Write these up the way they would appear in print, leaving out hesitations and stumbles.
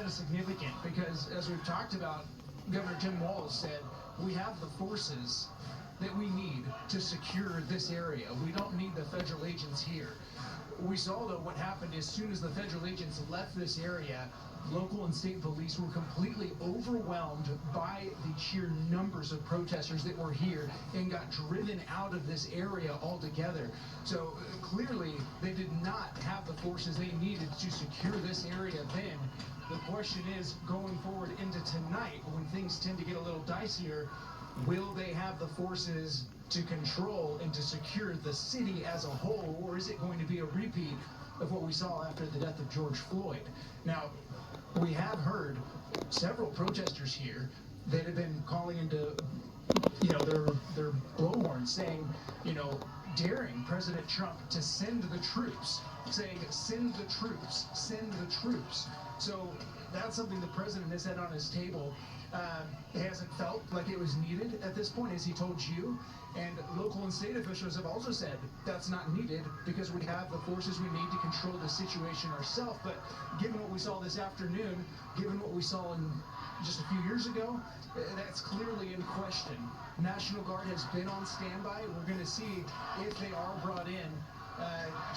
is significant because, as we've talked about, Governor Tim Walz said, we have the forces that we need to secure this area. We don't need the federal agents here. We saw, though, what happened as soon as the federal agents left this area. Local and state police were completely overwhelmed by the sheer numbers of protesters that were here and got driven out of this area altogether. So clearly they did not have the forces they needed to secure this area then. The question is, going forward into tonight, when things tend to get a little dicier, will they have the forces to control and to secure the city as a whole, or is it going to be a repeat of what we saw after the death of George Floyd? Now, we have heard several protesters here that have been calling into, their blowhorns, saying, daring President Trump to send the troops, saying, send the troops, send the troops. So that's something the president has had on his table. It hasn't felt like it was needed at this point, as he told you. And local and state officials have also said that's not needed because we have the forces we need to control the situation ourselves. But given what we saw this afternoon, given what we saw in just a few years ago, that's clearly in question. National Guard has been on standby. We're going to see if they are brought in,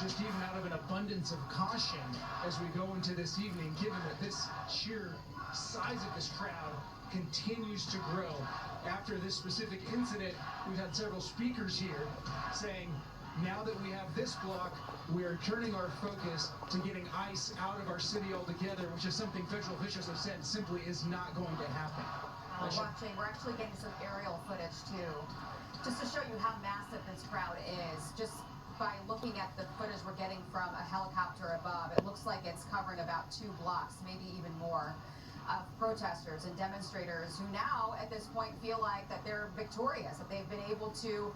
just even out of an abundance of caution as we go into this evening, given that this sheer size of this crowd continues to grow. After this specific incident, we've had several speakers here saying, now that we have this block, we are turning our focus to getting ICE out of our city altogether, which is something federal officials have said simply is not going to happen. We're actually getting some aerial footage too, just to show you how massive this crowd is. Just by looking at the footage we're getting from a helicopter above, it looks like it's covering about 2 blocks, maybe even more, of protesters and demonstrators who now at this point feel like that they're victorious, that they've been able to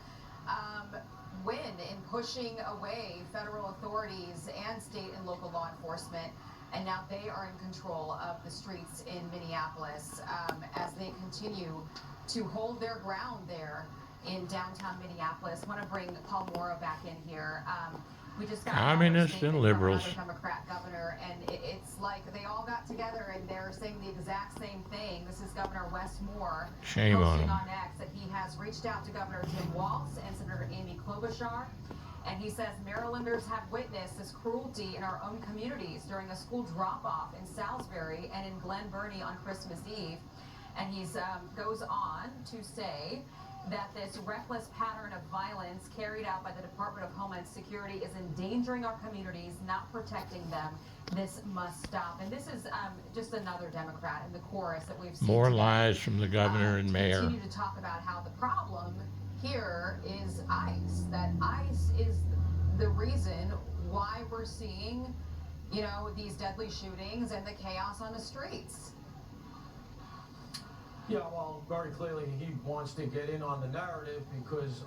win in pushing away federal authorities and state and local law enforcement, and now they are in control of the streets in Minneapolis as they continue to hold their ground there in downtown Minneapolis. I want to bring Paul Mora back in here. We just got communists and liberals. Democrat governor, and it's like they all got together and they're saying the exact same thing. This is Governor Wes Moore Shame on posting him. on X that he has reached out to Governor Tim Walz and Senator Amy Klobuchar, and he says Marylanders have witnessed this cruelty in our own communities during a school drop-off in Salisbury and in Glen Burnie on Christmas Eve. And he goes on to say that this reckless pattern of violence carried out by the Department of Homeland Security is endangering our communities, not protecting them. This must stop. And this is just another Democrat in the chorus that we've seen More today. lies from the governor and mayor. Continue to talk about how the problem here is ICE, that ICE is the reason why we're seeing, these deadly shootings and the chaos on the streets. Yeah, well, very clearly he wants to get in on the narrative because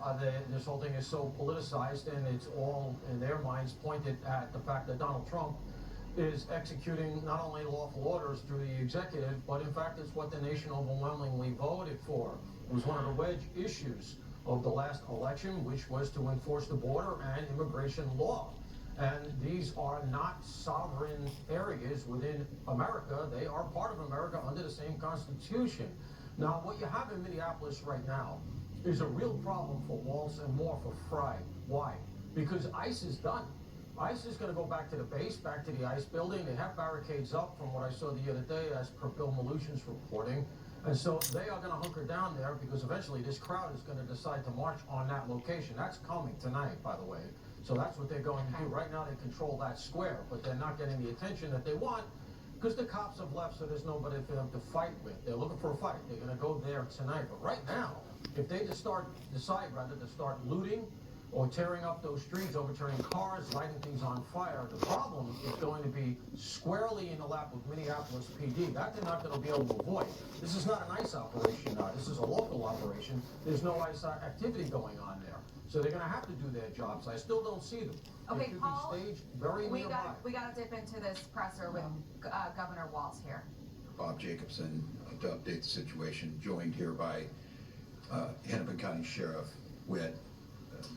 this whole thing is so politicized, and it's all, in their minds, pointed at the fact that Donald Trump is executing not only lawful orders through the executive, but in fact it's what the nation overwhelmingly voted for. It was one of the wedge issues of the last election, which was to enforce the border and immigration law. And these are not sovereign areas within America. They are part of America under the same Constitution. Now, what you have in Minneapolis right now is a real problem for Walz and more for Frye. Why? Because ICE is done. ICE is going to go back to the base, back to the ICE building. They have barricades up from what I saw the other day as per Bill Malushin's reporting. And so they are going to hunker down there because eventually this crowd is going to decide to march on that location. That's coming tonight, by the way. So that's what they're going to do. Right now they control that square, but they're not getting the attention that they want because the cops have left, so there's nobody for them to fight with. They're looking for a fight. They're going to go there tonight. But right now, if they decide to start looting or tearing up those streets, overturning cars, lighting things on fire, the problem is going to be squarely in the lap of Minneapolis PD. That they're not going to be able to avoid. This is not an ICE operation now. This is a local operation. There's no ICE activity going on there. So they're going to have to do their jobs. I still don't see them. Okay, they should Paul, be staged very nearby. We got to dip into this presser with Governor Walz here. Bob Jacobson, to update the situation, joined here by Hennepin County Sheriff Witt,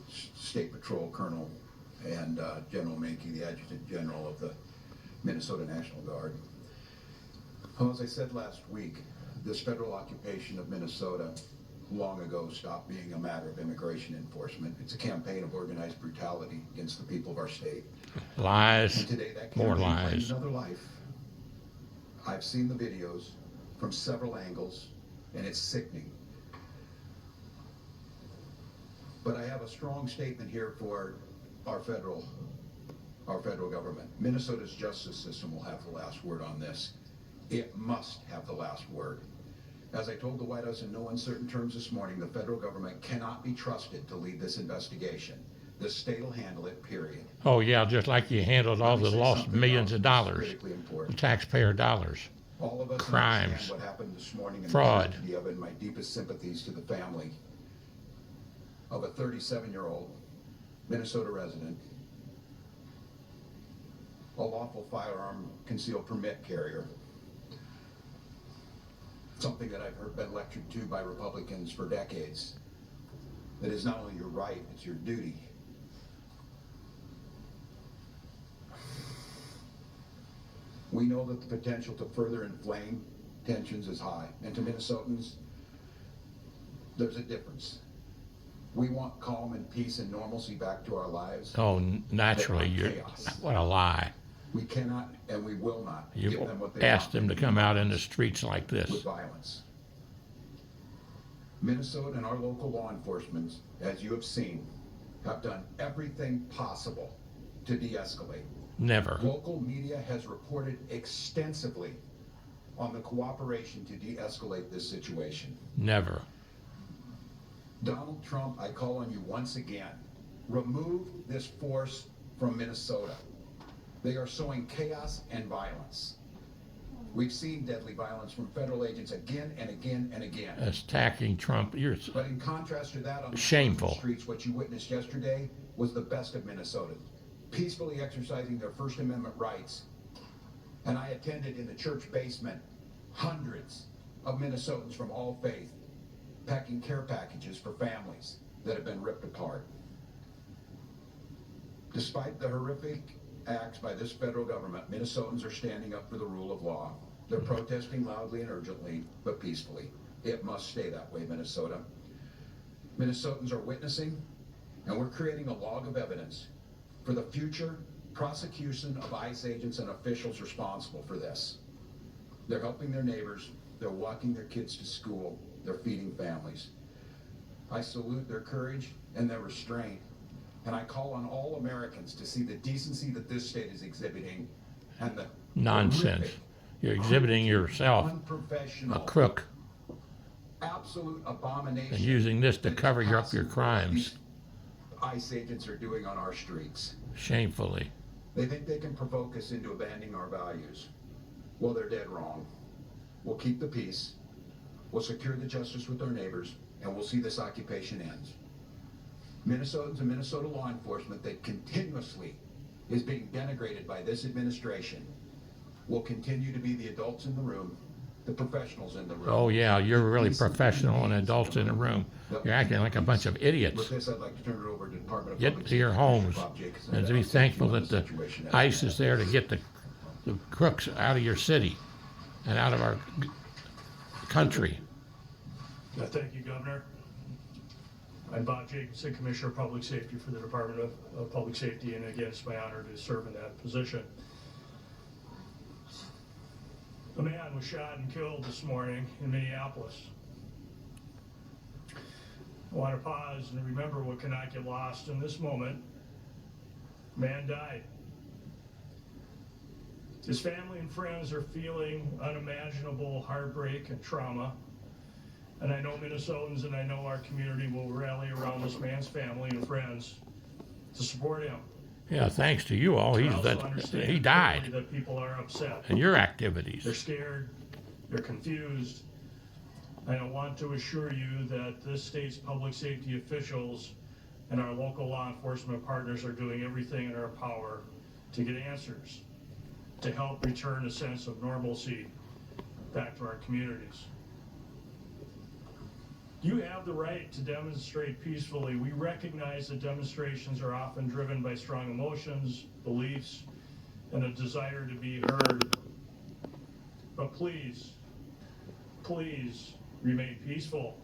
State Patrol Colonel, and General Mankey, the Adjutant General of the Minnesota National Guard. Well, as I said last week, this federal occupation of Minnesota long ago stopped being a matter of immigration enforcement. It's a campaign of organized brutality against the people of our state. Lies. And today that More campaign lies. claimed another life. I've seen the videos from several angles, and it's sickening. But I have a strong statement here for our federal government. Minnesota's justice system will have the last word on this. It must have the last word. As I told the White House in no uncertain terms this morning, the federal government cannot be trusted to lead this investigation. The state will handle it, period. Oh, yeah, just like you handled all Let me the say lost something millions else of that's dollars, critically the important. taxpayer dollars. All of us Crimes. understand what happened this morning and Fraud. the tragedy of it, and my deepest sympathies to the family of a 37-year-old Minnesota resident, a lawful firearm concealed permit carrier, something that I've heard been lectured to by Republicans for decades. That is not only your right, it's your duty. We know that the potential to further inflame tensions is high, and to Minnesotans, there's a difference. We want calm and peace and normalcy back to our lives. Oh, naturally, They you're, want chaos. what a lie. We cannot and we will not You give them what they asked want them to come out in the streets like with this. violence. Minnesota and our local law enforcement, as you have seen, have done everything possible to de-escalate. Never. Local media has reported extensively on the cooperation to de-escalate this situation. Never. Donald Trump, I call on you once again, remove this force from Minnesota. They are sowing chaos and violence. We've seen deadly violence from federal agents again and again and again. Attacking Trump. You're But in contrast to that, on the Shameful. streets, what you witnessed yesterday was the best of Minnesota, peacefully exercising their First Amendment rights. And I attended in the church basement hundreds of Minnesotans from all faith packing care packages for families that have been ripped apart. Despite the horrific acts by this federal government, Minnesotans are standing up for the rule of law. They're protesting loudly and urgently, but peacefully. It must stay that way, Minnesota. Minnesotans are witnessing, and we're creating a log of evidence for the future prosecution of ICE agents and officials responsible for this. They're helping their neighbors, they're walking their kids to school, they're feeding families. I salute their courage and their restraint, and I call on all Americans to see the decency that this state is exhibiting and the nonsense. horrific, You're exhibiting yourself, a unprofessional, crook, absolute abomination and using this to that is cover up your passing what crimes these ICE agents are doing on our streets. shamefully. They think they can provoke us into abandoning our values. Well, they're dead wrong. We'll keep the peace, we'll secure the justice with our neighbors, and we'll see this occupation end. Minnesotans and Minnesota law enforcement that continuously is being denigrated by this administration will continue to be the adults in the room, the professionals in the room. Oh, yeah, you're really professional and adults in the room. You're acting like a bunch of idiots. With this, I'd like to turn it over to the Department of Get Public to your Safety, homes Bob Jacobson, and to be update thankful you on that the situation as ICE it is there to get the crooks out of your city and out of our country. Thank you, Governor. I'm Bob Jacobson, Commissioner of Public Safety for the Department of Public Safety, and again, it's my honor to serve in that position. A man was shot and killed this morning in Minneapolis. I want to pause and remember what cannot get lost in this moment. Man died. His family and friends are feeling unimaginable heartbreak and trauma. And I know Minnesotans and I know our community will rally around this man's family and friends to support him. Yeah, thanks to you all, I also understand he died, clearly that people are upset. and your They're activities. scared, they're confused. And I want to assure you that this state's public safety officials and our local law enforcement partners are doing everything in our power to get answers, to help return a sense of normalcy back to our communities. You have the right to demonstrate peacefully. We recognize that demonstrations are often driven by strong emotions, beliefs, and a desire to be heard. But please, please remain peaceful.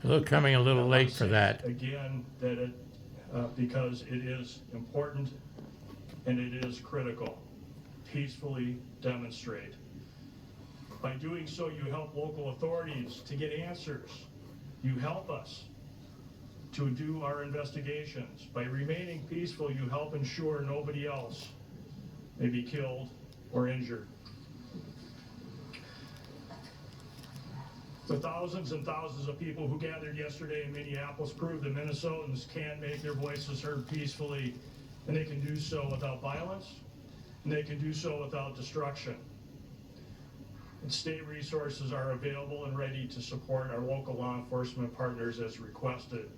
They're coming a little late for that. Again, that because it is important and it is critical. Peacefully demonstrate. By doing so, you help local authorities to get answers. You help us to do our investigations. By remaining peaceful, you help ensure nobody else may be killed or injured. The thousands and thousands of people who gathered yesterday in Minneapolis proved that Minnesotans can make their voices heard peacefully, and they can do so without violence, and they can do so without destruction. And state resources are available and ready to support our local law enforcement partners as requested.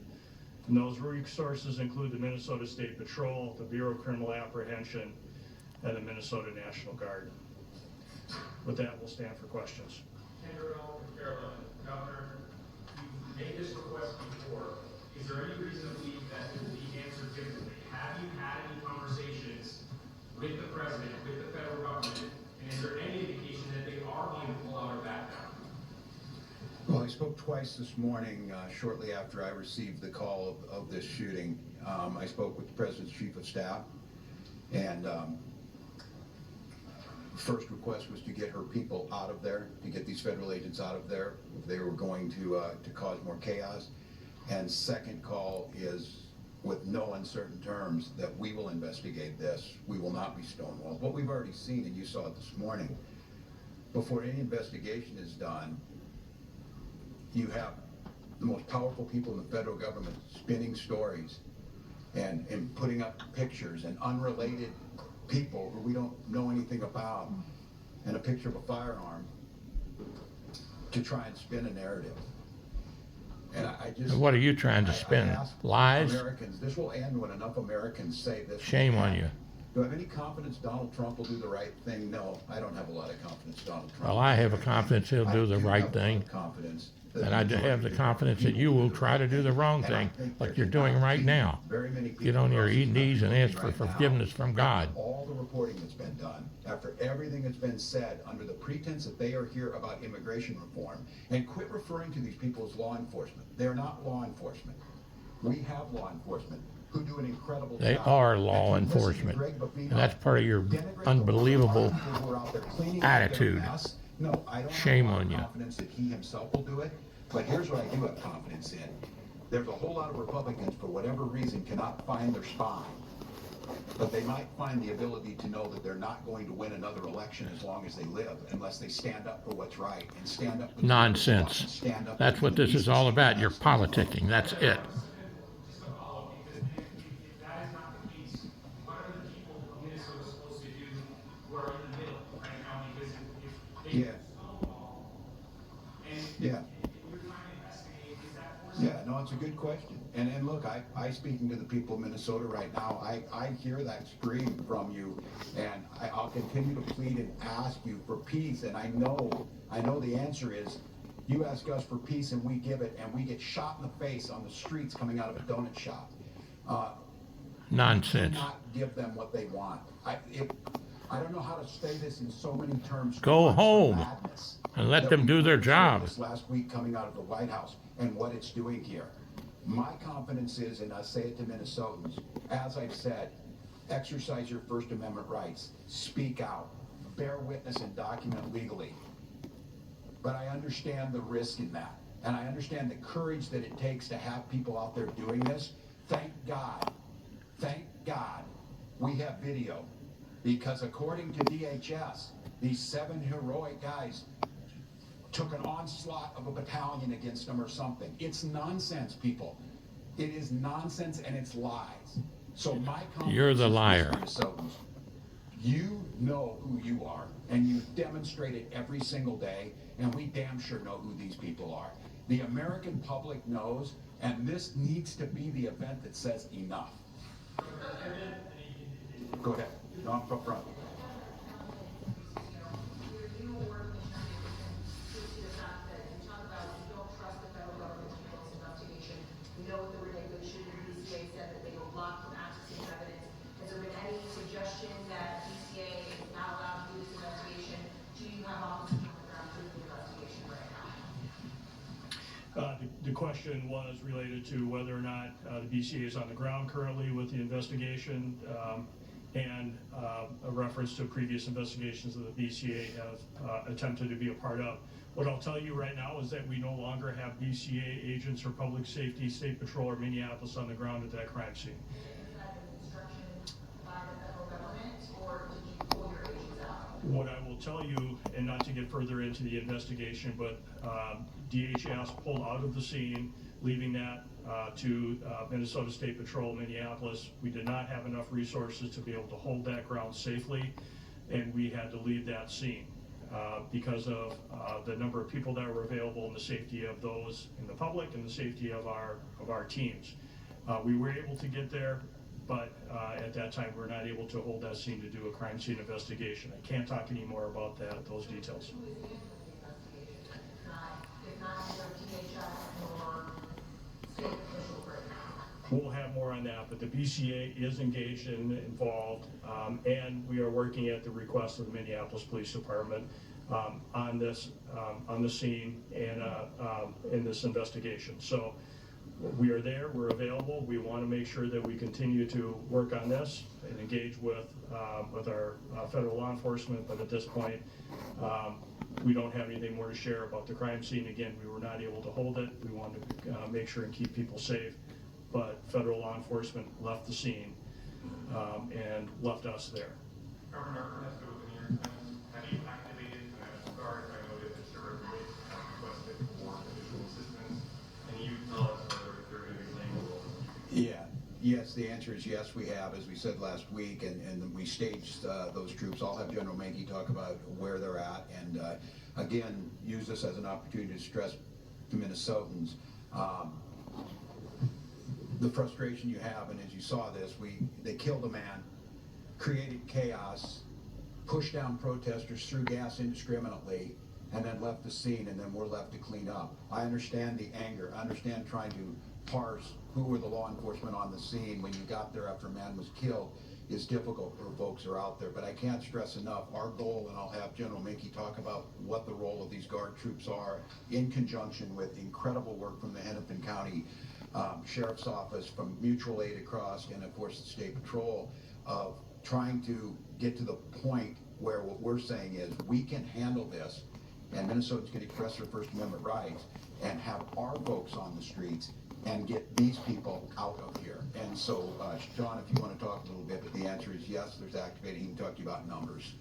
And those resources include the Minnesota State Patrol, the Bureau of Criminal Apprehension, and the Minnesota National Guard. With that, we'll stand for questions. Carolyn, Governor, you've made this request before. Is there any reason to believe that it will be answered differently? Have you had any conversations with the president, with the federal government, and is there any indication that they are going to pull out or back down? Well, I spoke twice this morning, shortly after I received the call of this shooting. I spoke with the President's Chief of Staff, and first request was to get her people out of there, to get these federal agents out of there if they were going to cause more chaos. And second call is, with no uncertain terms, that we will investigate this. We will not be stonewalled. What we've already seen, and you saw it this morning, before any investigation is done, you have the most powerful people in the federal government spinning stories and putting up pictures, and unrelated people who we don't know anything about, and a picture of a firearm to try and spin a narrative. And I just... What are you trying to spin? Lies? Americans, this will end when enough Americans say this. Shame on you. Do I have any confidence Donald Trump will do the right thing? No, I don't have a lot of confidence Donald Trump. Well, I have a confidence he'll do the I right have a lot thing. of confidence that And I have the confidence that you will try to do the wrong thing, like you're doing right now. Very many people Get on your across this knees and country ask for right now, forgiveness from God. all the reporting that's been done, after everything that's been said, under the pretense that they are here about immigration reform, and quit referring to these people as law enforcement. They're not law enforcement. We have law enforcement who do an incredible job. They are law And listen to enforcement. Greg Bovino And that's part of your denigrate the unbelievable people who are out there cleaning up their attitude. mess. No, I don't Shame have a lot on of you. confidence that he himself will do it, but here's what I do have confidence in. There's a whole lot of Republicans, for whatever reason, cannot find their spine. But they might find the ability to know that they're not going to win another election as long as they live, unless they stand up for what's right and stand up for the Nonsense. and stand up That's for what the this is all decency about. and You're justice. politicking. That's it. Just a follow-up, because if that is not the case, what are the people of Minnesota supposed to do who are in the middle right now? Because if they Yeah. stonewall and Yeah. you're trying to investigate, is that forcing? Yeah, no, it's a good question. And look, I speaking to the people of Minnesota right now, I hear that scream from you, and I'll continue to plead and ask you for peace. And I know the answer is, you ask us for peace and we give it, and we get shot in the face on the streets coming out of a donut shop. Nonsense. Do not give them what they want. I don't know how to say this in so many terms. Go It's home madness and let that them we do their witnessed job. This last week coming out of the White House and what it's doing here. My confidence is, and I say it to Minnesotans, as I've said, exercise your First Amendment rights, speak out, bear witness and document legally. But I understand the risk in that, and I understand the courage that it takes to have people out there doing this. Thank God, we have video, because according to DHS, these 7 heroic guys took an onslaught of a battalion against them or something. It's nonsense, people. It is nonsense, and it's lies. So my confidence You're the is liar. Minnesotans. You know who you are, and you demonstrate it every single day, and we damn sure know who these people are. The American public knows, and this needs to be the event that says enough. Go ahead. No, I'm up front. We know what the ridiculous shooting BCA said, that they were blocked from accessing evidence. Has there been any suggestion that BCA is not allowed to do this investigation? Do you have officers The question was related to whether or not the BCA is on the ground currently with the investigation, and a reference to previous investigations that the BCA have attempted to be a part of. What I'll tell you right now is that we no longer have BCA agents or public safety, state patrol, or Minneapolis on the ground at that crime scene. Is that an instruction by the federal government, or did you pull your agents out? What I will tell you, and not to get further into the investigation, but DHS pulled out of the scene, leaving that to Minnesota State Patrol, Minneapolis. We did not have enough resources to be able to hold that ground safely, and we had to leave that scene because of the number of people that were available and the safety of those in the public and the safety of our teams. We were able to get there, but at that time we were not able to hold that scene to do a crime scene investigation. I can't talk any more about those details. Who is the investigation? If not either DHS or state officials right now? We'll have more on that, but the BCA is engaged and involved, and we are working at the request of the Minneapolis Police Department on the scene and in this investigation. So we are there, we're available. We want to make sure that we continue to work on this and engage with our federal law enforcement, but at this point, we don't have anything more to share about the crime scene. Again, we were not able to hold it. We wanted to make sure and keep people safe, but federal law enforcement left the scene and left us there. Governor Ernesto, in your time, have you activated the National Guard? I noted that your requested for additional assistance. Can you tell us whether they're going to be playing a role? Yeah. Yes, the answer is yes, we have, as we said last week, and we staged those troops. I'll have General Menke talk about where they're at, and again, use this as an opportunity to stress to Minnesotans the frustration you have, and as you saw this, they killed a man, created chaos, pushed down protesters, threw gas indiscriminately, and then left the scene, and then we're left to clean up. I understand the anger. I understand trying to parse who were the law enforcement on the scene when you got there after a man was killed is difficult for folks who are out there, but I can't stress enough our goal, and I'll have General Menke talk about what the role of these Guard troops are in conjunction with incredible work from the Hennepin County Sheriff's Office, from mutual aid across, and of course the State Patrol, of trying to get to the point where what we're saying is we can handle this, and Minnesotans can express their First Amendment rights and have our folks on the streets and get these people out of here. And so, John, if you want to talk a little bit, but the answer is yes, there's activated. He can talk to you about numbers.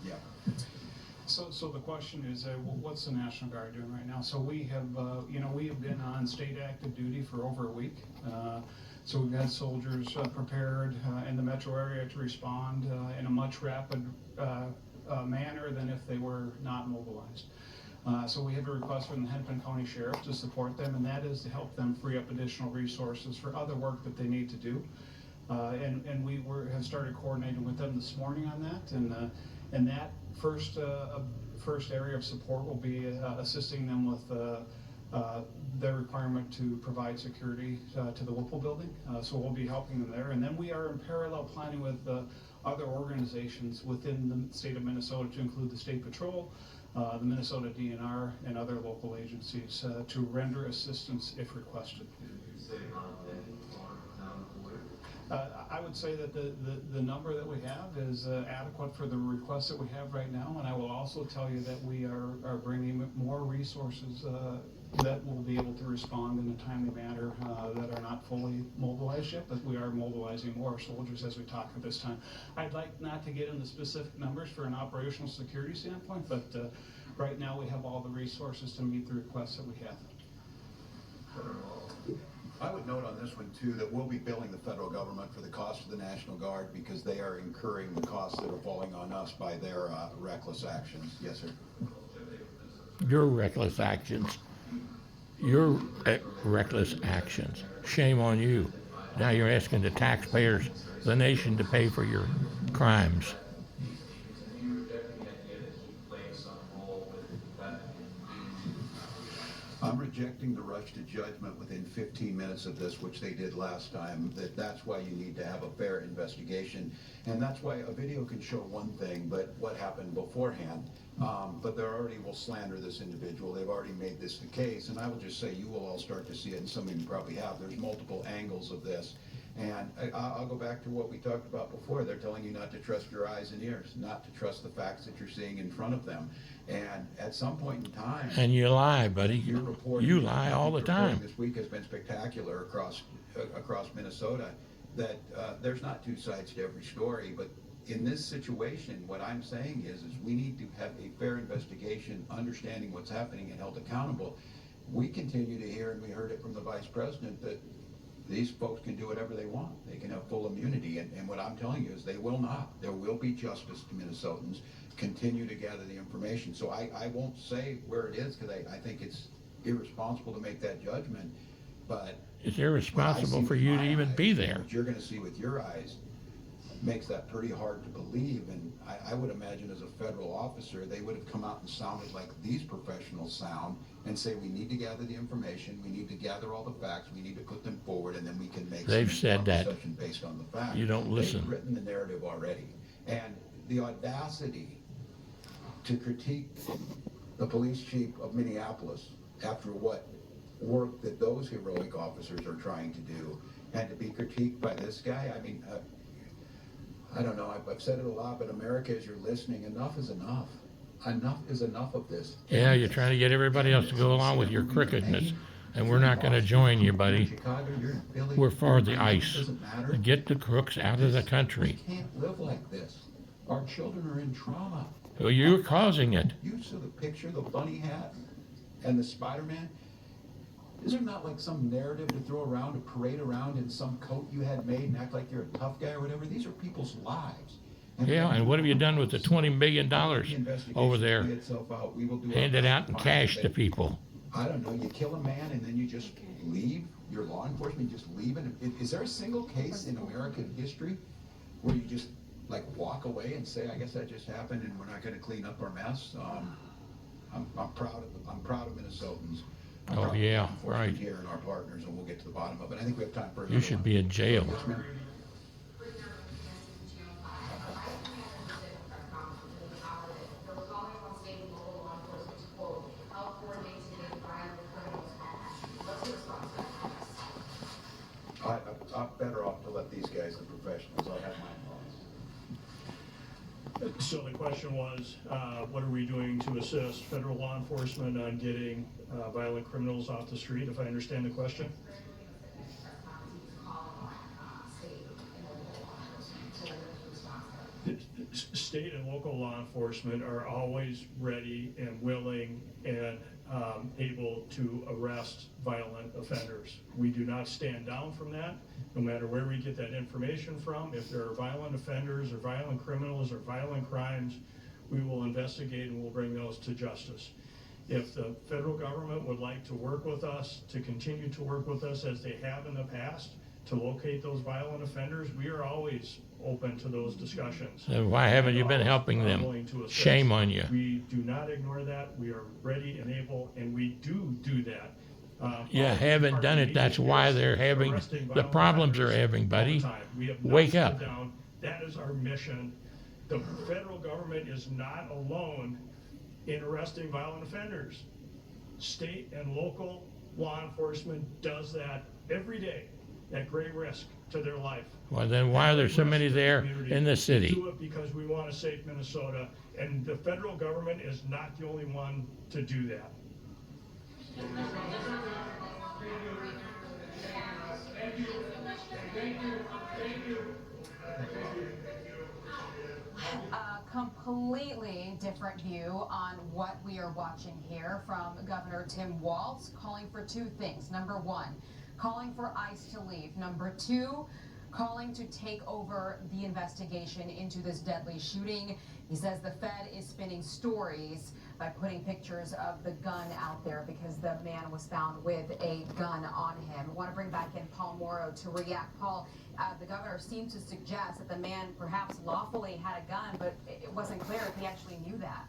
Yeah. So the question is, what's the National Guard doing right now? So we have, we have been on state active duty for over a week. So we've had soldiers prepared in the metro area to respond in a much rapid manner than if they were not mobilized. So we have a request from the Hennepin County Sheriff to support them, and that is to help them free up additional resources for other work that they need to do. And we have started coordinating with them this morning on that, and that first area of support will be assisting them with their requirement to provide security to the Whipple building. So we'll be helping them there, and then we are in parallel planning with other organizations within the state of Minnesota, to include the State Patrol, the Minnesota DNR, and other local agencies to render assistance if requested. I would say that the number that we have is adequate for the requests that we have right now, and I will also tell you that we are bringing more resources that will be able to respond in a timely manner that are not fully mobilized yet, but we are mobilizing more soldiers as we talk at this time. I'd like not to get into specific numbers for an operational security standpoint, but right now we have all the resources to meet the requests that we have. I would note on this one too that we'll be billing the federal government for the cost of the National Guard because they are incurring the costs that are falling on us by their reckless actions. Yes, sir. Your reckless actions. Your reckless actions. Shame on you. Now you're asking the taxpayers, the nation, to pay for your crimes. I'm projecting the rush to judgment within 15 minutes of this, which they did last time, that's why you need to have a fair investigation. And that's why a video can show one thing, but what happened beforehand. But they already will slander this individual. They've already made this the case. And I will just say, you will all start to see it, and some of you probably have. There's multiple angles of this. And I'll go back to what we talked about before. They're telling you not to trust your eyes and ears, not to trust the facts that you're seeing in front of them. And at some point in time... And you lie, buddy. Your reporting, You lie all the time. This week has been spectacular across Minnesota, that there's not two sides to every story. But in this situation, what I'm saying is we need to have a fair investigation, understanding what's happening and held accountable. We continue to hear, and we heard it from the Vice President, that these folks can do whatever they want. They can have full immunity. And what I'm telling you is they will not. There will be justice to Minnesotans. Continue to gather the information. So I won't say where it is, because I think it's irresponsible to make that judgment. But It's irresponsible for you to even be there. what you're going to see with your eyes makes that pretty hard to believe. And I would imagine as a federal officer, they would have come out and sounded like these professionals sound and say, we need to gather the information, we need to gather all the facts, we need to put them forward, and then we can make They've some said that. decision based on the facts. You don't listen. They've written the narrative already. And the audacity to critique the police chief of Minneapolis after what work that those heroic officers are trying to do, and to be critiqued by this guy, I mean, I don't know, I've said it a lot, but America, as you're listening, enough is enough. Enough is enough of this. Yeah, you're trying to get everybody else to go along with your crookedness, and we're not going to join you, buddy. Chicago, you're in Philly. We're for the ice. It doesn't matter. Get the crooks out of the country. We can't live like this. Our children are in trauma. Well, you're causing it. You saw the picture, the bunny hat and the Spider-Man? Is there not like some narrative to throw around, to parade around in some coat you had made and act like you're a tough guy or whatever? These are people's lives. Yeah, and what have you done with the $20 million over there? Handed out in cash to people. I don't know, you kill a man and then you just leave? Your law enforcement, you just leave? Is there a single case in American history where you just like walk away and say, I guess that just happened and we're not going to clean up our mess? I'm proud of Minnesotans. I'm Oh, proud of yeah, law enforcement right. Here and our partners, and we'll get to the bottom of it. I think we have time for You another should one. be in jail. Yes, ma'am. I'm better off to let these guys, the professionals, I'll have my thoughts. So the question was, what are we doing to assist federal law enforcement on getting violent criminals off the street, if I understand the question? State and local law enforcement are always ready and willing and able to arrest violent offenders. We do not stand down from that, no matter where we get that information from. If there are violent offenders or violent criminals or violent crimes, we will investigate and we'll bring those to justice. If the federal government would like to work with us, to continue to work with us as they have in the past, to locate those violent offenders, we are always open to those discussions. Then why haven't you been helping them? Shame on you. We do not ignore that. We are ready and able, and we do that. You haven't done it. That's why they're having the problems they're having, buddy. Wake up. That is our mission. The federal government is not alone in arresting violent offenders. State and local law enforcement does that every day at great risk to their life. Well, then why are there so many there in the We city? do it because we want a safe Minnesota, and the federal government is not the only one to do that. Completely different view on what we are watching here from Governor Tim Walz, calling for two things. Number one, calling for ICE to leave. Number two, calling to take over the investigation into this deadly shooting. He says the Fed is spinning stories by putting pictures of the gun out there because the man was found with a gun on him. I want to bring back in Paul Morrow to react. Paul, the governor seemed to suggest that the man perhaps lawfully had a gun, but it wasn't clear if he actually knew that.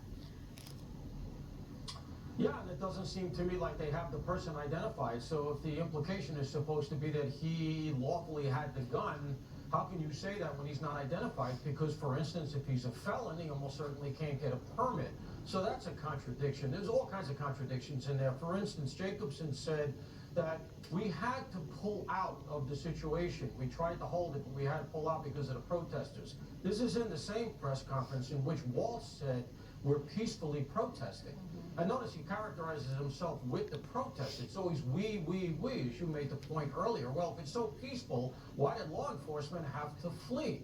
Yeah, and it doesn't seem to me like they have the person identified. So if the implication is supposed to be that he lawfully had the gun, how can you say that when he's not identified? Because, for instance, if he's a felon, he almost certainly can't get a permit. So that's a contradiction. There's all kinds of contradictions in there. For instance, Jacobson said that we had to pull out of the situation. We tried to hold it, but we had to pull out because of the protesters. This is in the same press conference in which Walsh said we're peacefully protesting. And notice he characterizes himself with the protest. It's always we, as you made the point earlier. Well, if it's so peaceful, why did law enforcement have to flee?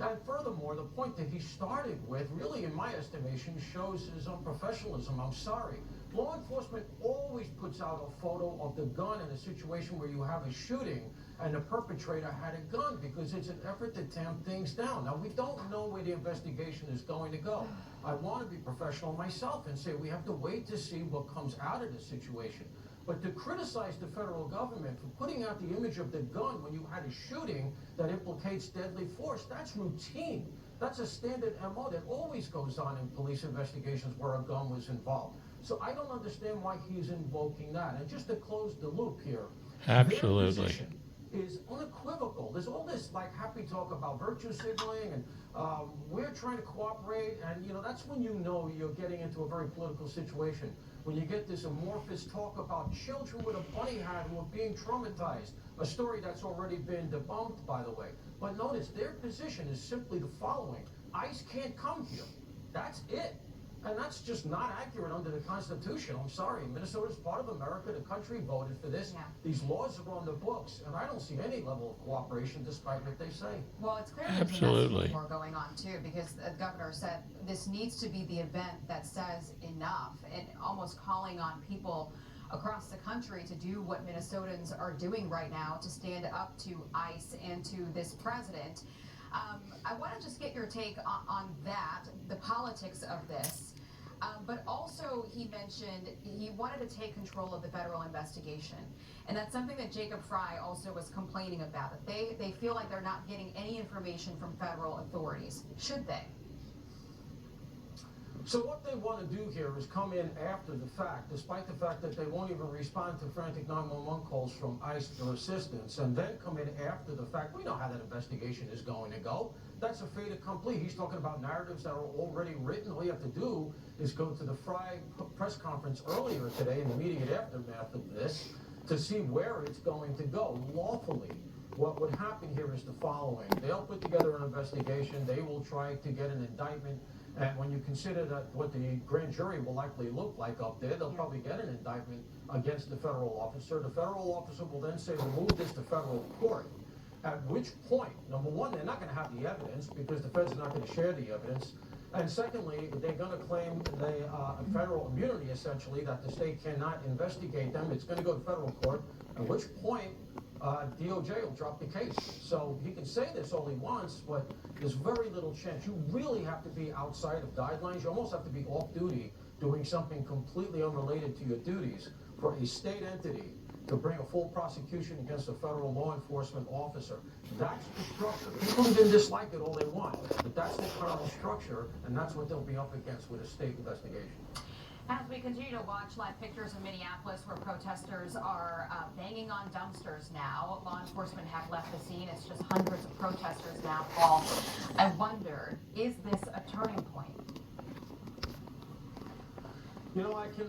And furthermore, the point that he started with, really, in my estimation, shows his unprofessionalism. I'm sorry. Law enforcement always puts out a photo of the gun in a situation where you have a shooting and the perpetrator had a gun because it's an effort to tamp things down. Now, we don't know where the investigation is going to go. I want to be professional myself and say we have to wait to see what comes out of this situation. But to criticize the federal government for putting out the image of the gun when you had a shooting that implicates deadly force, that's routine. That's a standard MO that always goes on in police investigations where a gun was involved. So I don't understand why he's invoking that. And just to close the loop here, Absolutely. their position is unequivocal. There's all this like happy talk about virtue signaling and we're trying to cooperate, and that's when you know you're getting into a very political situation. When you get this amorphous talk about children with a bunny hat who are being traumatized, a story that's already been debunked, by the way. But notice their position is simply the following: ICE can't come here. That's it. And that's just not accurate under the Constitution. I'm sorry. Minnesota's part of America. The country voted for this. Yeah. These laws are on the books, and I don't see any level of cooperation despite what they say. Well, it's clear Absolutely. there's more going on too, because the governor said this needs to be the event that says enough, and almost calling on people across the country to do what Minnesotans are doing right now to stand up to ICE and to this president. I want to just get your take on that, the politics of this. But also, he mentioned he wanted to take control of the federal investigation. And that's something that Jacob Fry also was complaining about, that they feel like they're not getting any information from federal authorities. Should they? So what they want to do here is come in after the fact, despite the fact that they won't even respond to frantic 911 calls from ICE for assistance, and then come in after the fact. We know how that investigation is going to go. That's a fait accompli. He's talking about narratives that are already written. All you have to do is go to the Fry press conference earlier today in the immediate aftermath of this to see where it's going to go lawfully. What would happen here is the following. They'll put together an investigation. They will try to get an indictment. And when you consider that what the grand jury will likely look like up there, they'll probably get an indictment against the federal officer. The federal officer will then say, remove this to federal court. At which point, number one, they're not going to have the evidence because the feds are not going to share the evidence. And secondly, they're going to claim federal immunity, essentially, that the state cannot investigate them. It's going to go to federal court, at which point DOJ will drop the case. So he can say this all he wants, but there's very little chance. You really have to be outside of guidelines. You almost have to be off duty doing something completely unrelated to your duties for a state entity to bring a full prosecution against a federal law enforcement officer. That's the structure. People can dislike it all they want, but that's the current structure, and that's what they'll be up against with a state investigation. As we continue to watch live pictures of Minneapolis where protesters are banging on dumpsters now, law enforcement have left the scene. It's just hundreds of protesters now, Paul. I wonder, is this a turning point?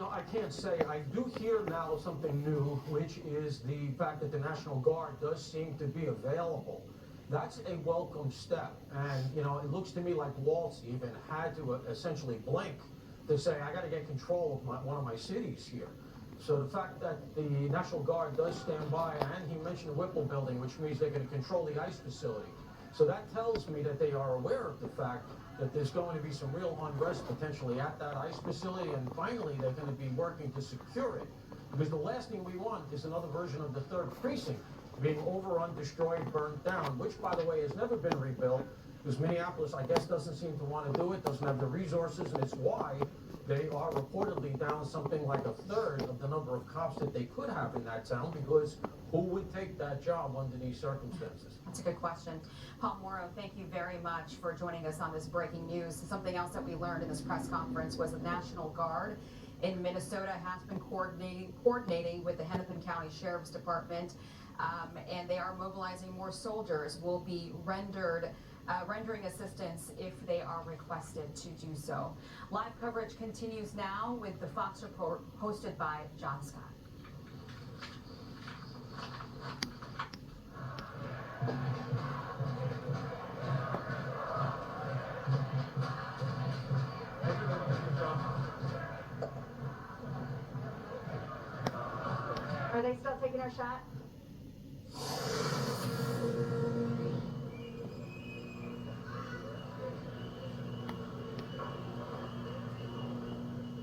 I can't say. I do hear now something new, which is the fact that the National Guard does seem to be available. That's a welcome step. And, it looks to me like Waltz even had to essentially blink to say, I got to get control of one of my cities here. So the fact that the National Guard does stand by, and he mentioned the Whipple building, which means they're going to control the ICE facility. So that tells me that they are aware of the fact that there's going to be some real unrest potentially at that ICE facility, and finally they're going to be working to secure it. Because the last thing we want is another version of the 3rd precinct being overrun, destroyed, burnt down, which, by the way, has never been rebuilt, because Minneapolis, I guess, doesn't seem to want to do it, doesn't have the resources, and it's why they are reportedly down something like a third of the number of cops that they could have in that town, because who would take that job under these circumstances? That's a good question. Paul Morrow, thank you very much for joining us on this breaking news. Something else that we learned in this press conference was the National Guard in Minnesota has been coordinating with the Hennepin County Sheriff's Department, and they are mobilizing more soldiers. Will be rendering assistance if they are requested to do so. Live coverage continues now with the Fox Report hosted by John Scott. Are they still taking our shot?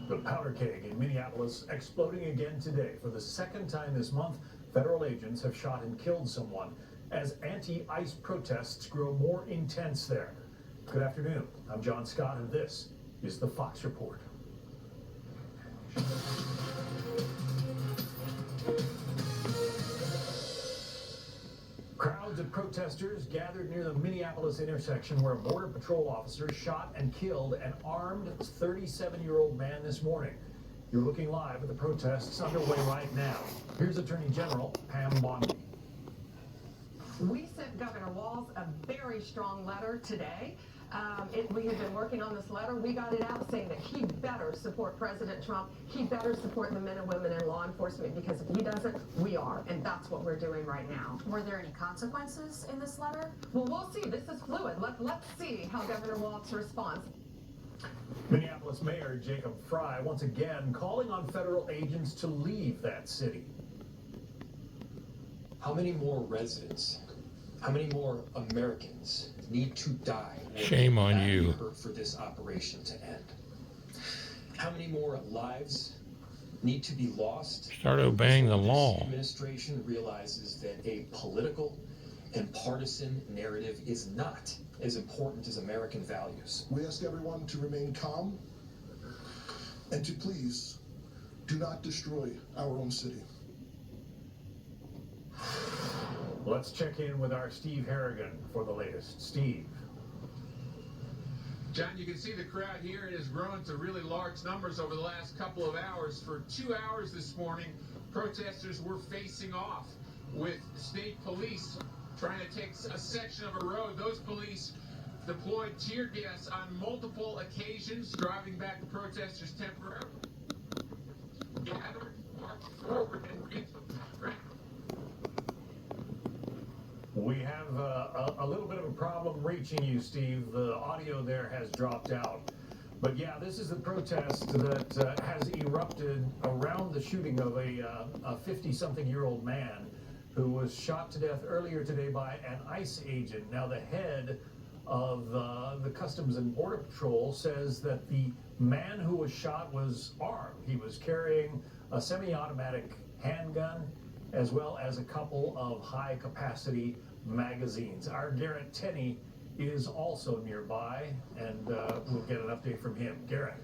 The powder keg in Minneapolis exploding again today. For the second time this month, federal agents have shot and killed someone as anti-ICE protests grow more intense there. Good afternoon. I'm John Scott, and this is the Fox Report. Crowds of protesters gathered near the Minneapolis intersection where a Border Patrol officer shot and killed an armed 37-year-old man this morning. You're looking live at the protests underway right now. Here's Attorney General Pam Bondi. We sent Governor Walz a very strong letter today. We had been working on this letter. We got it out saying that he better support President Trump. He better support the men and women in law enforcement, because if he doesn't, we are. And that's what we're doing right now. Were there any consequences in this letter? Well, we'll see. This is fluid. Let's see how Governor Walz responds. Minneapolis Mayor Jacob Fry once again calling on federal agents to leave that city. How many more residents, how many more Americans need to die Shame on you. for this operation to end? How many more lives need to be lost? Start obeying the law. This administration realizes that a political and partisan narrative is not as important as American values. We ask everyone to remain calm and to please do not destroy our own city. Let's check in with our Steve Harrigan for the latest. Steve. John, you can see the crowd here. It has grown to really large numbers over the last couple of hours. For 2 hours this morning, protesters were facing off with state police trying to take a section of a road. Those police deployed tear gas on multiple occasions, driving back the protesters temporarily. We have a little bit of a problem reaching you, Steve. The audio there has dropped out. But yeah, this is the protest that has erupted around the shooting of a 50-something-year-old man who was shot to death earlier today by an ICE agent. Now, the head of the Customs and Border Patrol says that the man who was shot was armed. He was carrying a semi-automatic handgun as well as a couple of high-capacity magazines. Our Garrett Tenney is also nearby, and we'll get an update from him. Garrett.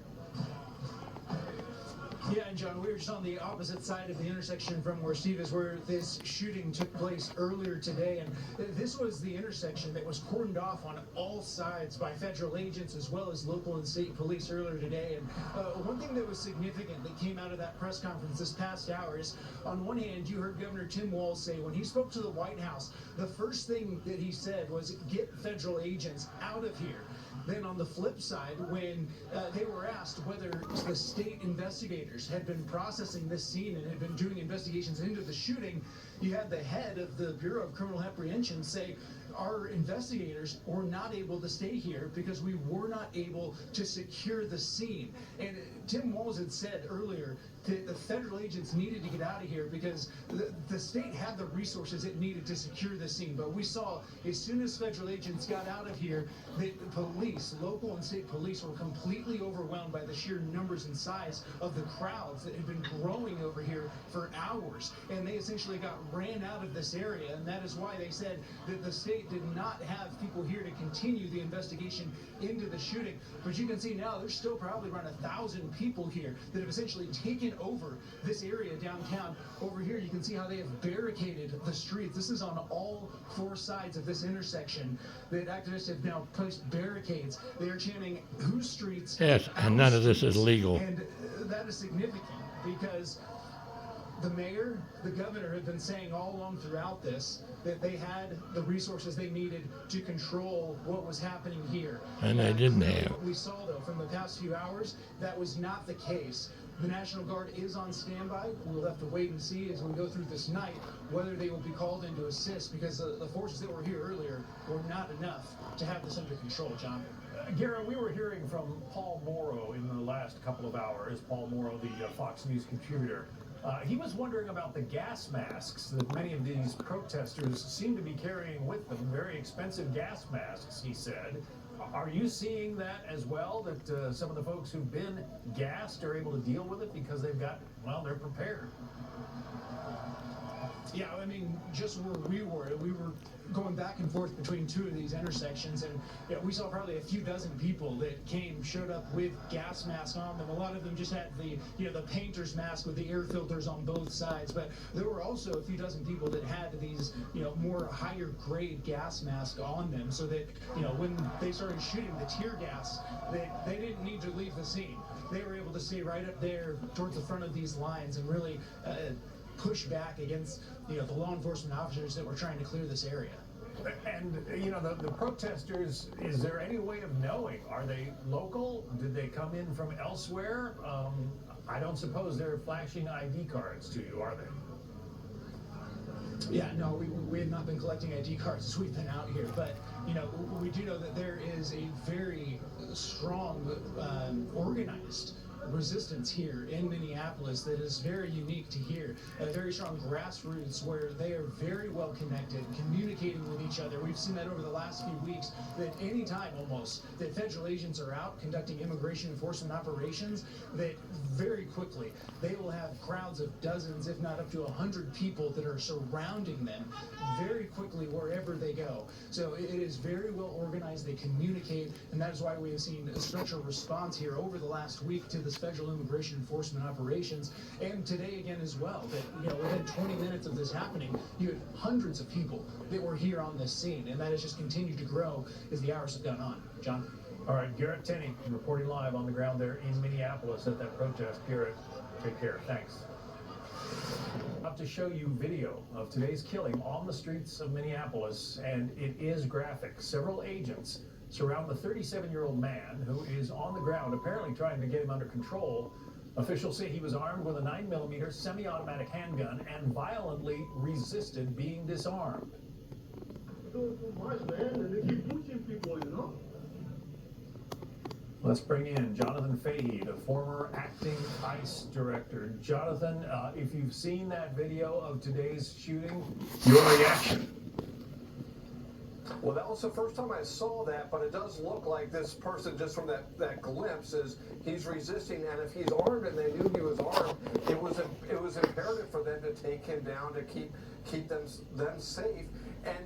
Yeah, and John, we were just on the opposite side of the intersection from where Steve is, where this shooting took place earlier today. And this was the intersection that was cordoned off on all sides by federal agents as well as local and state police earlier today. And one thing that was significant that came out of that press conference this past hour is, on one hand, you heard Governor Tim Walz say when he spoke to the White House, the first thing that he said was get federal agents out of here. Then on the flip side, when they were asked whether the state investigators had been processing this scene and had been doing investigations into the shooting, you had the head of the Bureau of Criminal Apprehension say, our investigators were not able to stay here because we were not able to secure the scene. And Tim Walz had said earlier that the federal agents needed to get out of here because the state had the resources it needed to secure the scene. But we saw as soon as federal agents got out of here, the police, local and state police, were completely overwhelmed by the sheer numbers and size of the crowds that had been growing over here for hours. And they essentially got ran out of this area. And that is why they said that the state did not have people here to continue the investigation into the shooting. But you can see now there's still probably around 1,000 people here that have essentially taken over this area downtown. Over here you can see how they have barricaded the streets. This is on all four sides of this intersection that activists have now placed barricades. They are chanting, whose streets? Yes, and none of this is legal. And that is significant because the mayor, the governor have been saying all along throughout this that they had the resources they needed to control what was happening here. And they didn't have. What we saw, though, from the past few hours, that was not the case. The National Guard is on standby. We'll have to wait and see as we go through this night whether they will be called in to assist, because the forces that were here earlier were not enough to have this under control, John. Garrett, we were hearing from Paul Morrow in the last couple of hours. Paul Morrow, the Fox News contributor. He was wondering about the gas masks that many of these protesters seem to be carrying with them. Very expensive gas masks, he said. Are you seeing that as well, that some of the folks who've been gassed are able to deal with it because they've got, well, they're prepared? Yeah, I mean, just where we were going back and forth between two of these intersections, and we saw probably a few dozen people that showed up with gas masks on them. A lot of them just had the painter's mask with the air filters on both sides, but there were also a few dozen people that had these, more higher grade gas masks on them, so that, when they started shooting the tear gas, they didn't need to leave the scene. They were able to stay right up there towards the front of these lines and really push back against the law enforcement officers that were trying to clear this area. And the protesters, is there any way of knowing, are they local? Did they come in from elsewhere? I don't suppose they're flashing ID cards to you, are they? Yeah, no, we have not been collecting ID cards as we've been out here, but we do know that there is a very strong organized resistance here in Minneapolis that is very unique to here. A very strong grassroots where they are very well connected, communicating with each other. We've seen that over the last few weeks, that any time almost that federal agents are out conducting immigration enforcement operations, that very quickly they will have crowds of dozens, if not up to 100 people that are surrounding them very quickly wherever they go. So it is very well organized. They communicate, and that is why we have seen a structural response here over the last week to the federal immigration enforcement operations, and today again as well, that within 20 minutes of this happening, you had hundreds of people that were here on this scene, and that has just continued to grow as the hours have gone on. John? All right, Garrett Tenney reporting live on the ground there in Minneapolis at that protest. Garrett, take care. Thanks. Up to show you video of today's killing on the streets of Minneapolis, and it is graphic. Several agents surround the 37-year-old man who is on the ground, apparently trying to get him under control. Officials say he was armed with a 9mm semi-automatic handgun and violently resisted being disarmed. Doing too much, man, and they keep pushing people, Let's bring in Jonathan Fahey, the former acting ICE director. Jonathan, if you've seen that video of today's shooting, your reaction? Well, that was the first time I saw that, but it does look like this person, just from that glimpse, is he's resisting, and if he's armed and they knew he was armed, it was imperative for them to take him down to keep them safe. And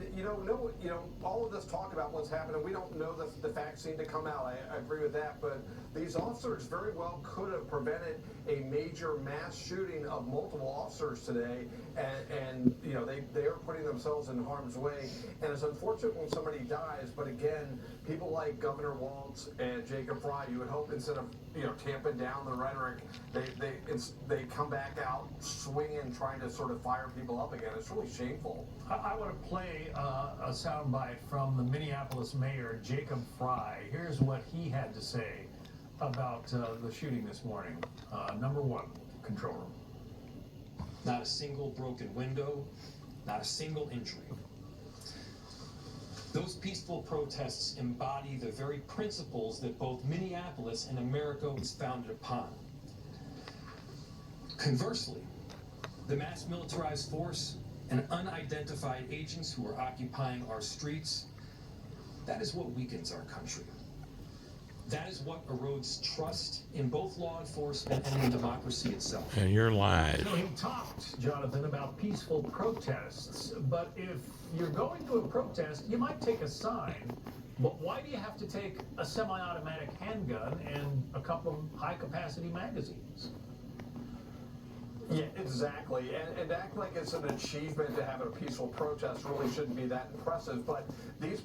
all of this talk about what's happening, we don't know the facts need to come out. I agree with that, but these officers very well could have prevented a major mass shooting of multiple officers today, and they are putting themselves in harm's way. And it's unfortunate when somebody dies, but again, people like Governor Walz and Jacob Frey, you would hope instead of tamping down the rhetoric, they come back out swinging, trying to sort of fire people up again. It's really shameful. I want to play a soundbite from the Minneapolis mayor, Jacob Frey. Here's what he had to say about the shooting this morning. Number one, control room. Not a single broken window, not a single injury. Those peaceful protests embody the very principles that both Minneapolis and America was founded upon. Conversely, the mass militarized force and unidentified agents who are occupying our streets, that is what weakens our country. That is what erodes trust in both law enforcement and in democracy itself. And you're live. He talked, Jonathan, about peaceful protests, but if you're going to a protest, you might take a sign, but why do you have to take a semi-automatic handgun and a couple of high-capacity magazines? Yeah, exactly. And act like it's an achievement to have a peaceful protest really shouldn't be that impressive. But these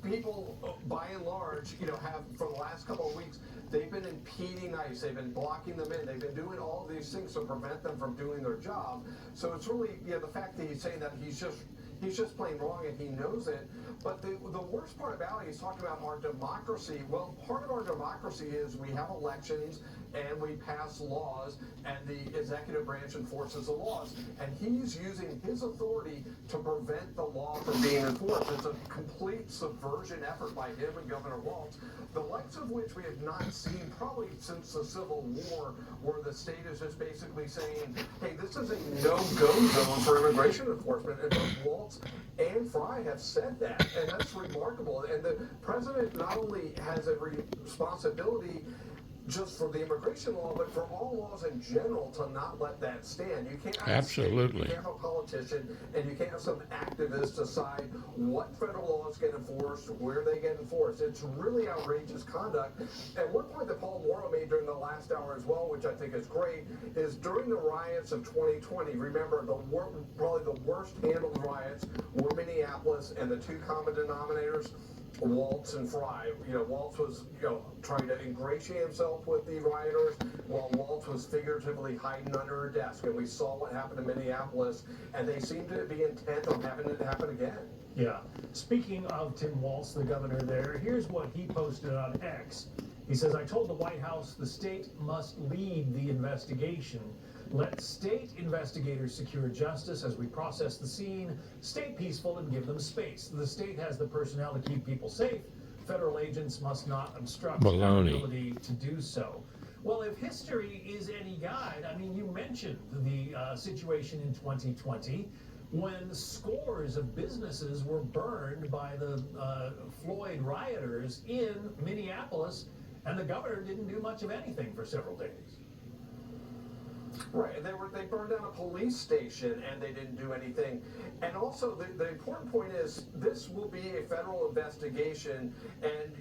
people, by and large, have for the last couple of weeks, they've been impeding ICE. They've been blocking them in. They've been doing all of these things to prevent them from doing their job. So it's really, the fact that he's saying that he's just plain wrong and he knows it. But the worst part about it, he's talking about our democracy. Well, part of our democracy is we have elections and we pass laws and the executive branch enforces the laws. And he's using his authority to prevent the law from being enforced. It's a complete subversion effort by him and Governor Walz, the likes of which we have not seen probably since the Civil War, where the state is just basically saying, hey, this is a no-go zone for immigration enforcement. And both Walz and Fry have said that, and that's remarkable. And the president not only has a responsibility just for the immigration law, but for all laws in general, to not let that stand. You can't have Absolutely. You can't have a politician, and you can't have some activist decide what federal laws get enforced, where they get enforced. It's really outrageous conduct. And one point that Paul Morrow made during the last hour as well, which I think is great, is during the riots of 2020, remember, probably the worst handled riots were Minneapolis, and the two common denominators, Walz and Fry. Walz was, trying to ingratiate himself with the rioters, while Walz was figuratively hiding under a desk. And we saw what happened in Minneapolis, and they seem to be intent on having it happen again. Yeah. Speaking of Tim Walz, the governor there, here's what he posted on X. He says, I told the White House the state must lead the investigation. Let state investigators secure justice as we process the scene. Stay peaceful and give them space. The state has the personnel to keep people safe. Federal agents must not obstruct our ability to do so. Well, if history is any guide, I mean, you mentioned the situation in 2020 when scores of businesses were burned by the Floyd rioters in Minneapolis, and the governor didn't do much of anything for several days. Right, and they burned down a police station and they didn't do anything. And also, the important point is this will be a federal investigation, and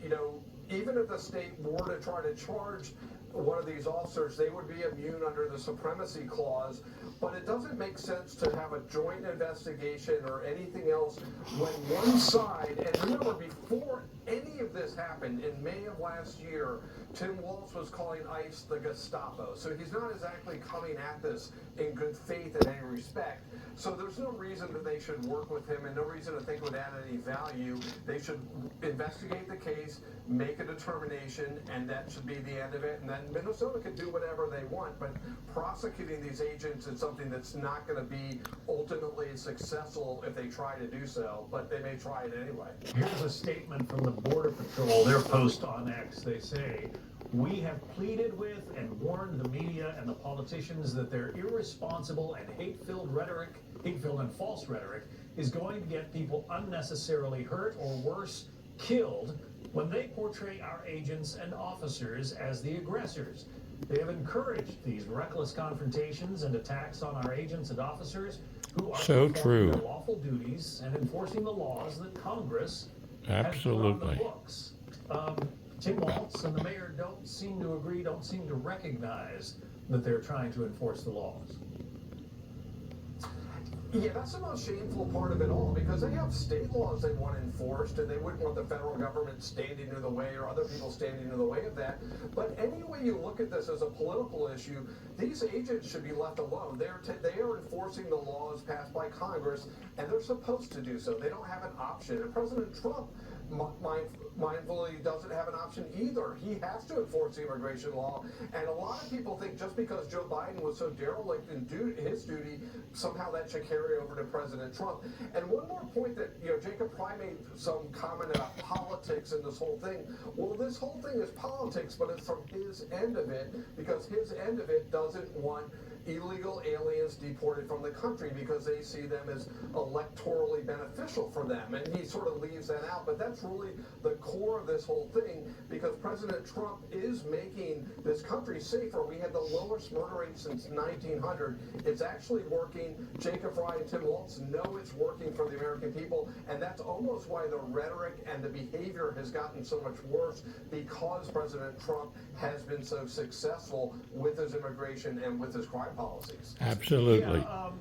even if the state were to try to charge one of these officers, they would be immune under the supremacy clause. But it doesn't make sense to have a joint investigation or anything else when one side, and remember, before any of this happened in May of last year, Tim Walz was calling ICE the Gestapo. So he's not exactly coming at this in good faith in any respect. So there's no reason that they should work with him and no reason to think it would add any value. They should investigate the case, make a determination, and that should be the end of it. And then Minnesota could do whatever they want, but prosecuting these agents is something that's not going to be ultimately successful if they try to do so, but they may try it anyway. Here's a statement from the Border Patrol, their post on X. They say, we have pleaded with and warned the media and the politicians that their irresponsible and hate-filled and false rhetoric is going to get people unnecessarily hurt or worse, killed, when they portray our agents and officers as the aggressors. They have encouraged these reckless confrontations and attacks on our agents and officers who are performing their lawful duties and enforcing the laws that Congress has put on the books. Tim Walz and the mayor don't seem to agree, don't seem to recognize that they're trying to enforce the laws. Yeah, that's the most shameful part of it all, because they have state laws they want enforced, and they wouldn't want the federal government standing in the way or other people standing in the way of that. But any way you look at this as a political issue, these agents should be left alone. They are enforcing the laws passed by Congress, and they're supposed to do so. They don't have an option. And President Trump mindfully doesn't have an option either. He has to enforce the immigration law, and a lot of people think just because Joe Biden was so derelict in his duty, somehow that should carry over to President Trump. And one more point that, Jacob Pry made some comment about politics in this whole thing. Well, this whole thing is politics, but it's from his end of it, because his end of it doesn't want illegal aliens deported from the country because they see them as electorally beneficial for them, and he sort of leaves that out. But that's really the core of this whole thing, because President Trump is making this country safer. We had the lowest murder rate since 1900. It's actually working. Jacob Fry and Tim Walz know it's working for the American people, and that's almost why the rhetoric and the behavior has gotten so much worse, because President Trump has been so successful with his immigration and with his crime policies. Absolutely. Yeah,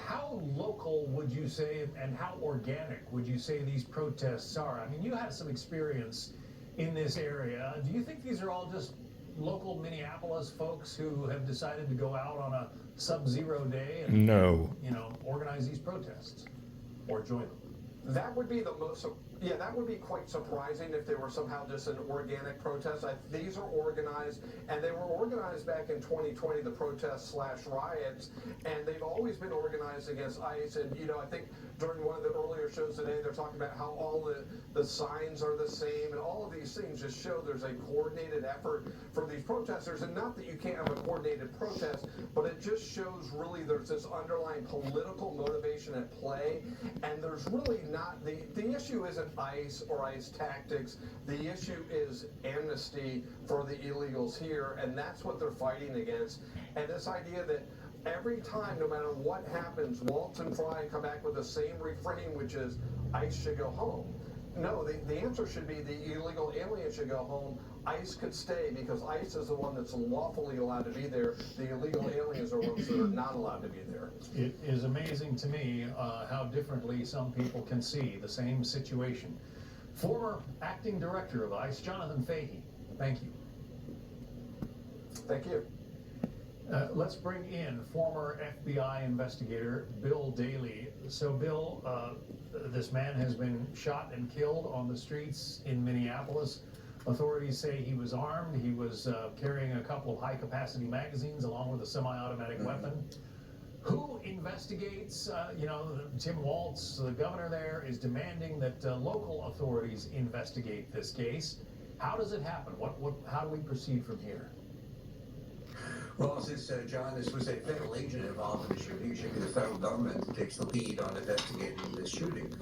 how local would you say, and how organic would you say these protests are? I mean, you have some experience in this area. Do you think these are all just local Minneapolis folks who have decided to go out on a sub-zero day and No. organize these protests or join them? That would be that would be quite surprising if they were somehow just an organic protest. These are organized, and they were organized back in 2020, the protests / riots, and they've always been organized against ICE. And, I think during one of the earlier shows today, they're talking about how all the signs are the same, and all of these things just show there's a coordinated effort from these protesters. And not that you can't have a coordinated protest, but it just shows really there's this underlying political motivation at play, and there's really not, the issue isn't ICE or ICE tactics. The issue is amnesty for the illegals here, and that's what they're fighting against. And this idea that every time, no matter what happens, Waltz and Fry come back with the same refrain, which is ICE should go home. No, the answer should be the illegal aliens should go home. ICE could stay because ICE is the one that's lawfully allowed to be there. The illegal aliens are ones that are not allowed to be there. It is amazing to me how differently some people can see the same situation. Former acting director of ICE, Jonathan Fahey, thank you. Thank you. Let's bring in former FBI investigator Bill Daley. So, Bill, this man has been shot and killed on the streets in Minneapolis. Authorities say he was armed. He was carrying a couple of high-capacity magazines along with a semi-automatic weapon. Who investigates? Tim Waltz, the governor there, is demanding that local authorities investigate this case. How does it happen? How do we proceed from here? Well, since, John, this was a federal agent involved in the shooting, it should be the federal government that takes the lead on investigating this shooting.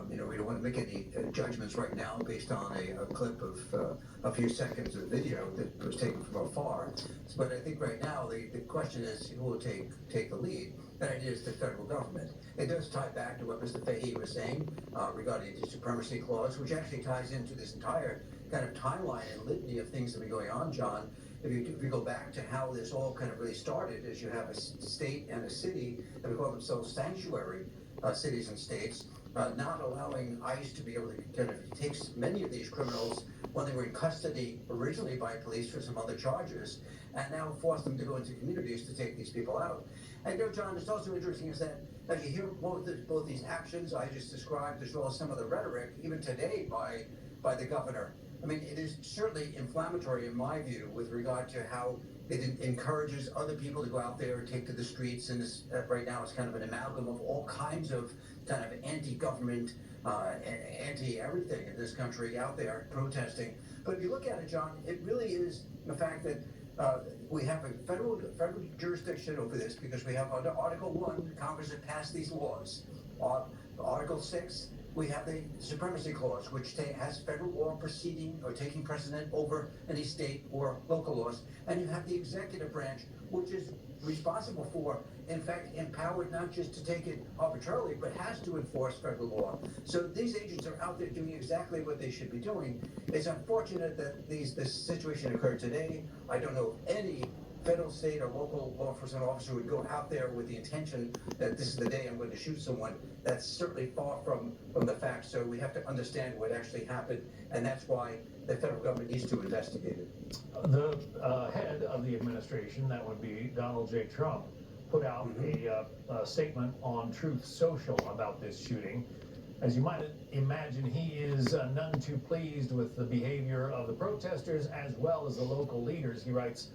We don't want to make any judgments right now based on a clip of a few seconds of video that was taken from afar. But I think right now the question is who will take the lead, and it is the federal government. It does tie back to what Mr. Fahey was saying regarding the supremacy clause, which actually ties into this entire kind of timeline and litany of things that have been going on, John. If you go back to how this all kind of really started, is you have a state and a city that would call themselves sanctuary cities and states, not allowing ICE to be able to kind of take many of these criminals when they were in custody originally by police for some other charges, and now force them to go into communities to take these people out. And John, it's also interesting is that as you hear both these actions I just described, as well as some of the rhetoric, even today by the governor, I mean, it is certainly inflammatory in my view with regard to how it encourages other people to go out there and take to the streets. And this, right now it's kind of an amalgam of all kinds of kind of anti-government, anti-everything in this country out there protesting. But if you look at it, John, it really is the fact that we have a federal jurisdiction over this because we have under Article 1, Congress has passed these laws. Article 6, we have the Supremacy Clause, which has federal law proceeding or taking precedent over any state or local laws. And you have the executive branch, which is responsible for, in fact, empowered not just to take it arbitrarily, but has to enforce federal law. So these agents are out there doing exactly what they should be doing. It's unfortunate that this situation occurred today. I don't know of any federal, state, or local law enforcement officer would go out there with the intention that this is the day I'm going to shoot someone. That's certainly far from the fact. So we have to understand what actually happened, and that's why the federal government needs to investigate it. The head of the administration, that would be Donald J. Trump, put out a statement on Truth Social about this shooting. As you might imagine, he is none too pleased with the behavior of the protesters as well as the local leaders. He writes,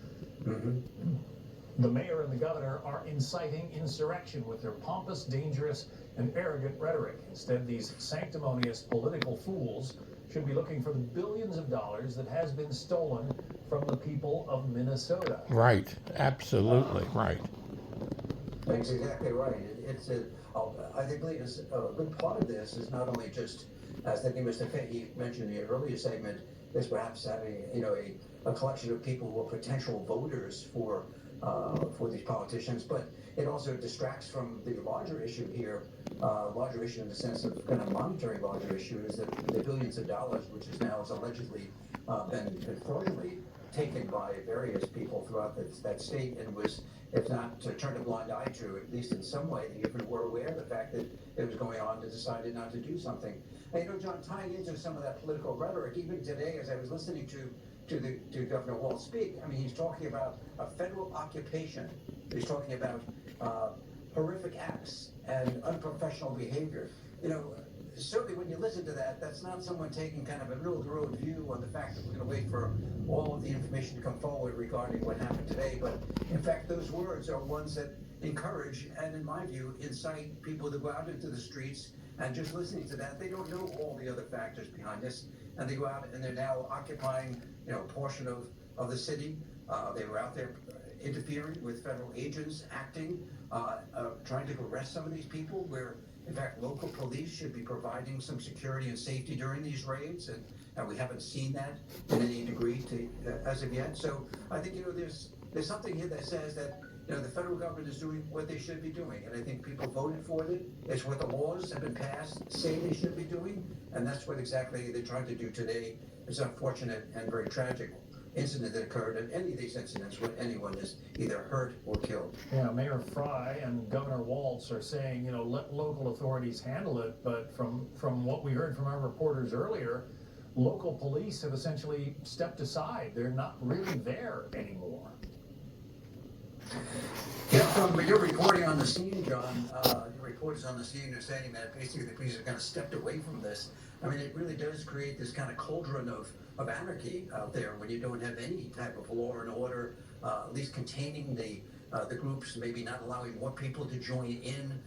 the mayor and the governor are inciting insurrection with their pompous, dangerous, and arrogant rhetoric. Instead, these sanctimonious political fools should be looking for the billions of dollars that has been stolen from the people of Minnesota. Right. Absolutely right. That's exactly right. I think a good part of this is not only just, as I think Mr. Fahey mentioned in the earlier segment, is perhaps having a collection of people who are potential voters for these politicians, but it also distracts from the larger issue here. Larger issue in the sense of kind of monetary larger issue is that the billions of dollars, which is now allegedly been fraudulently taken by various people throughout that state, and was, if not turned a blind eye to, at least in some way, they even were aware of the fact that it was going on, and decided not to do something. And John, tying into some of that political rhetoric, even today, as I was listening to Governor Walz speak, I mean, he's talking about a federal occupation. He's talking about horrific acts and unprofessional behavior. Certainly when you listen to that, that's not someone taking kind of a middle-of-the-road view on the fact that we're going to wait for all of the information to come forward regarding what happened today. But in fact, those words are ones that encourage and, in my view, incite people to go out into the streets. And just listening to that, they don't know all the other factors behind this. And they go out and they're now occupying, a portion of the city. They were out there interfering with federal agents, acting, trying to arrest some of these people where, in fact, local police should be providing some security and safety during these raids, and we haven't seen that in any degree as of yet. So I think, there's something here that says that, the federal government is doing what they should be doing, and I think people voted for it. It's what the laws have been passed say they should be doing, and that's what exactly they're trying to do today. It's an unfortunate and very tragic incident that occurred, and any of these incidents when anyone is either hurt or killed. Yeah, Mayor Fry and Governor Walz are saying, let local authorities handle it, but from what we heard from our reporters earlier, local police have essentially stepped aside. They're not really there anymore. Yeah, from your reporting on the scene, John, your reporters on the scene are saying that basically the police are kind of stepped away from this. I mean, it really does create this kind of cauldron of anarchy out there when you don't have any type of law and order, at least containing the groups, maybe not allowing more people to join in.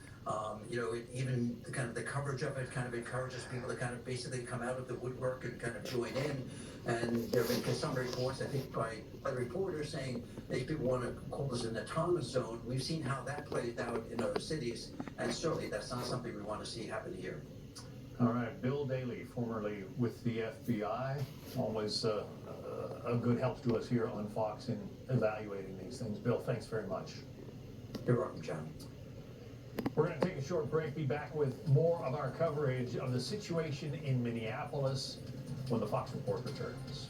Even the kind of the coverage of it kind of encourages people to kind of basically come out of the woodwork and kind of join in. And there have been some reports, I think, by the reporters saying these people want to call this an autonomous zone. We've seen how that played out in other cities, and certainly that's not something we want to see happen here. All right, Bill Daley, formerly with the FBI, always a good help to us here on Fox in evaluating these things. Bill, thanks very much. You're welcome, John. We're going to take a short break, be back with more of our coverage of the situation in Minneapolis when the Fox Report returns.